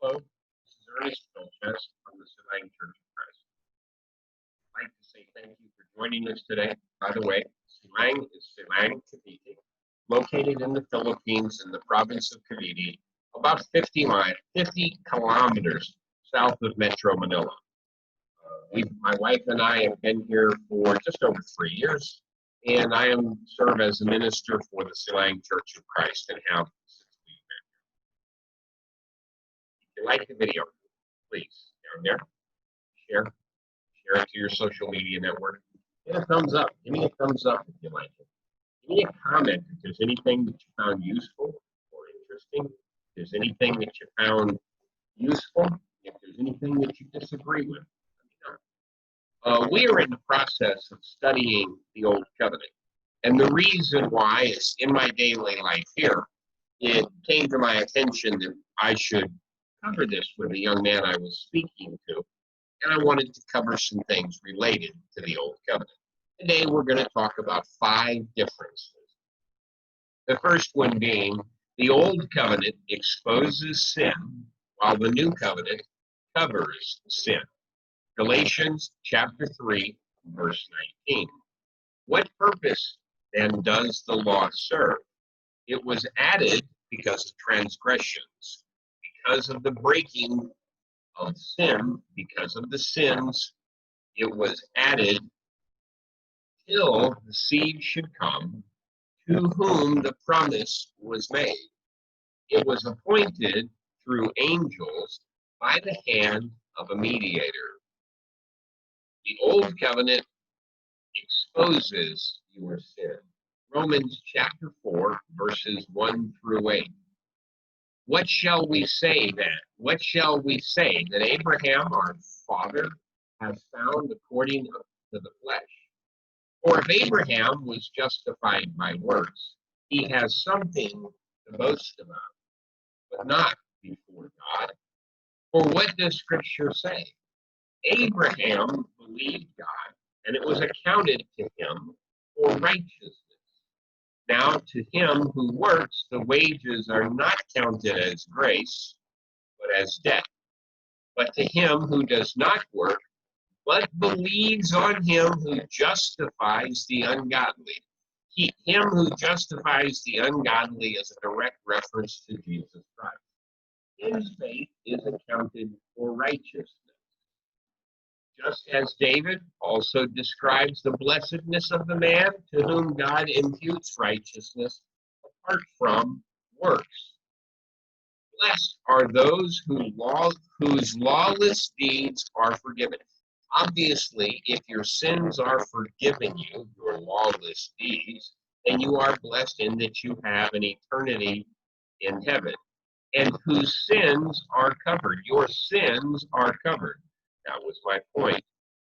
Hello, this is Ernest from the Church of Christ. I'd like to say thank you for joining us today. By the way, Silang is Silang, Cavite, located in the Philippines in the province of Cavite, about 50 kilometers south of Metro Manila. My wife and I have been here for just over 3 years, and I serve as a minister for the Silang Church of Christ and have since we've been. If you like the video, please, down there, share it to your social media network. Give me a thumbs up. Give me a thumbs up if you like it. Give me a comment if there's anything that you found useful or interesting. If there's anything that you found useful, if there's anything that you disagree with, let me know. We are in the process of studying the Old Covenant. And the reason why is in my daily life here, it came to my attention that I should cover this with a young man I was speaking to. And I wanted to cover some things related to the Old Covenant. Today we're going to talk about 5 differences. The first one being the Old Covenant exposes sin, while the New Covenant covers sin. Galatians chapter 3, verse 19. What purpose then does the law serve? It was added because of transgressions, because of the breaking of sin, because of the sins, it was added till the seed should come, to whom the promise was made. It was appointed through angels by the hand of a mediator. The Old Covenant exposes your sin. Romans chapter 4, verses 1 through 8. What shall we say then? What shall we say that Abraham, our father, has found according to the flesh? For if Abraham was justified by works, he has something to boast about, but not before God. For what does Scripture say? Abraham believed God, and it was accounted to him for righteousness. Now to him who works, the wages are not counted as grace, but as debt. But to him who does not work, but believes on him who justifies the ungodly. Him who justifies the ungodly is a direct reference to Jesus Christ. His faith is accounted for righteousness. Just as David also describes the blessedness of the man to whom God imputes righteousness apart from works. Blessed are those whose lawless deeds are forgiven. Obviously, if your sins are forgiven you, your lawless deeds, then you are blessed in that you have an eternity in heaven, and whose sins are covered. Your sins are covered. That was my point.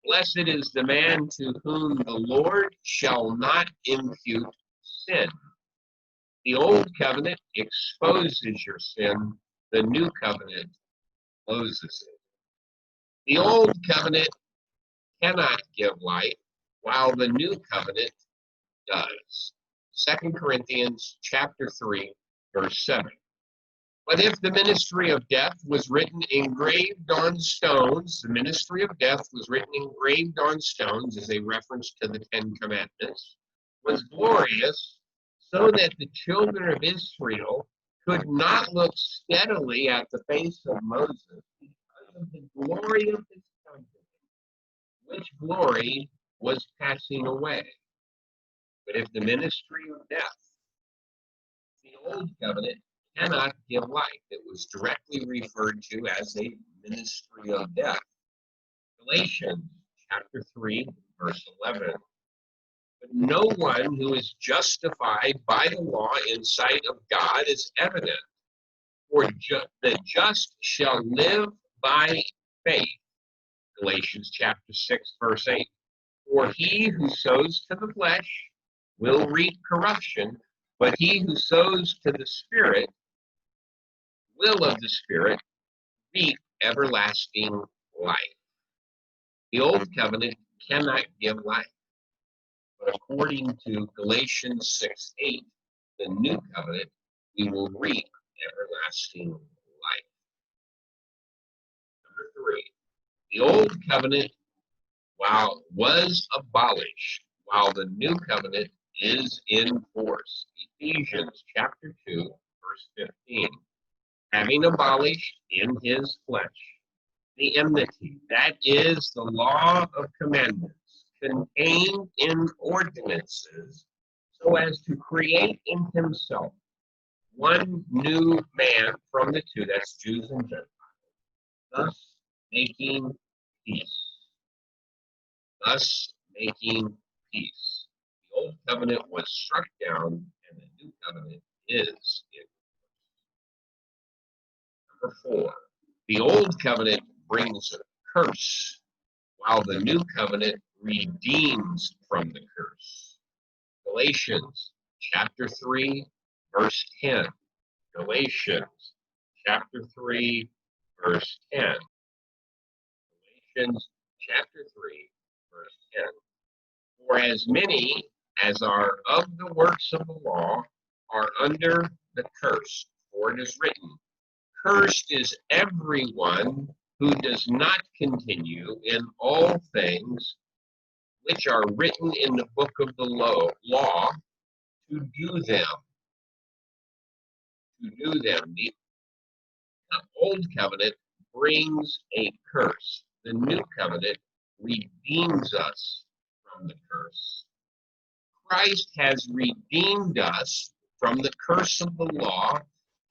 Blessed is the man to whom the Lord shall not impute sin. The Old Covenant exposes your sin. The New Covenant closes it. The Old Covenant cannot give light, while the New Covenant does. 2 Corinthians chapter 3, verse 7. But if the ministry of death was written engraved on stones, the ministry of death was written engraved on stones as a reference to the 10 Commandments, was glorious, so that the children of Israel could not look steadily at the face of Moses because of the glory of his countenance, which glory was passing away. But if the ministry of death, the Old Covenant, cannot give life. It was directly referred to as a ministry of death. Galatians chapter 3, verse 11. But no one who is justified by the law in sight of God is evident, for the just shall live by faith. Galatians chapter 6, verse 8. For he who sows to the flesh will reap corruption, but he who sows to the Spirit, will of the Spirit, reap everlasting life. The Old Covenant cannot give life, but according to Galatians 6:8, the New Covenant, we will reap everlasting life. The old covenant was abolished, while the new covenant is in force. Ephesians chapter 2, verse 15. Having abolished in his flesh the enmity, that is the law of commandments contained in ordinances, so as to create in himself one new man from the two, that's Jews and Gentiles, thus making peace. Thus making peace. The old covenant was struck down, and the new covenant is in. Number 4, the old covenant brings a curse, while the new covenant redeems from the curse. Galatians chapter 3, verse 10. Galatians chapter 3, verse 10. Galatians chapter 3, verse 10. For as many as are of the works of the law are under the curse, for it is written, cursed is everyone who does not continue in all things which are written in the book of the law to do them. To do them. The old covenant brings a curse. The new covenant redeems us from the curse. Christ has redeemed us from the curse of the law,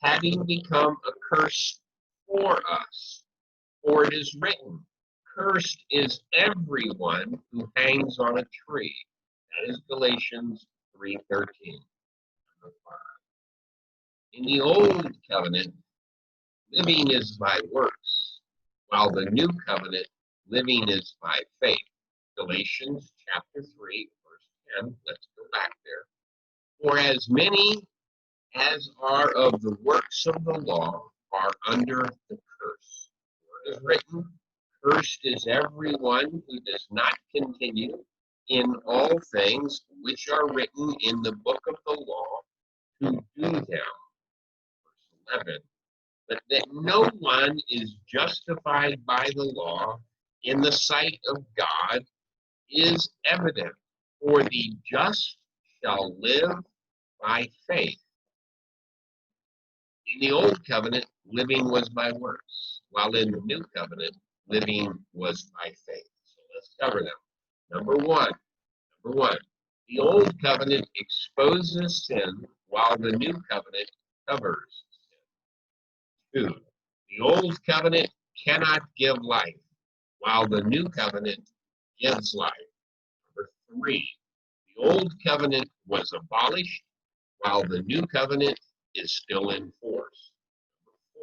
having become a curse for us. For it is written, cursed is everyone who hangs on a tree. That is Galatians 3:13. Number 5. In the old covenant, living is by works, while the new covenant, living is by faith. Galatians chapter 3, verse 10. Let's go back there. For as many as are of the works of the law are under the curse. For it is written, cursed is everyone who does not continue in all things which are written in the book of the law to do them. Verse 11. But that no one is justified by the law in the sight of God is evident, for the just shall live by faith. In the old covenant, living was by works, while in the new covenant, living was by faith. So let's cover them. Number one, the old covenant exposes sin, while the new covenant covers sin. 2, the old covenant cannot give life, while the new covenant gives life. Number 3, the old covenant was abolished, while the new covenant is still in force.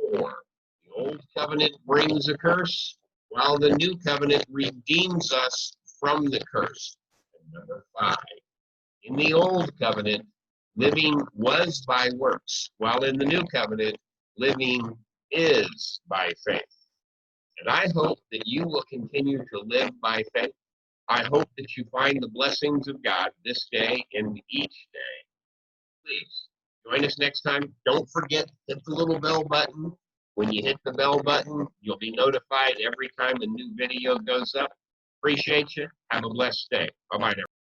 Number 4, the old covenant brings a curse, while the new covenant redeems us from the curse. And number 5, in the old covenant, living was by works, while in the new covenant, living is by faith. And I hope that you will continue to live by faith. I hope that you find the blessings of God this day and each day. Please join us next time. Don't forget, hit the little bell button. When you hit the bell button, you'll be notified every time a new video goes up. Appreciate you. Have a blessed day. Bye-bye now.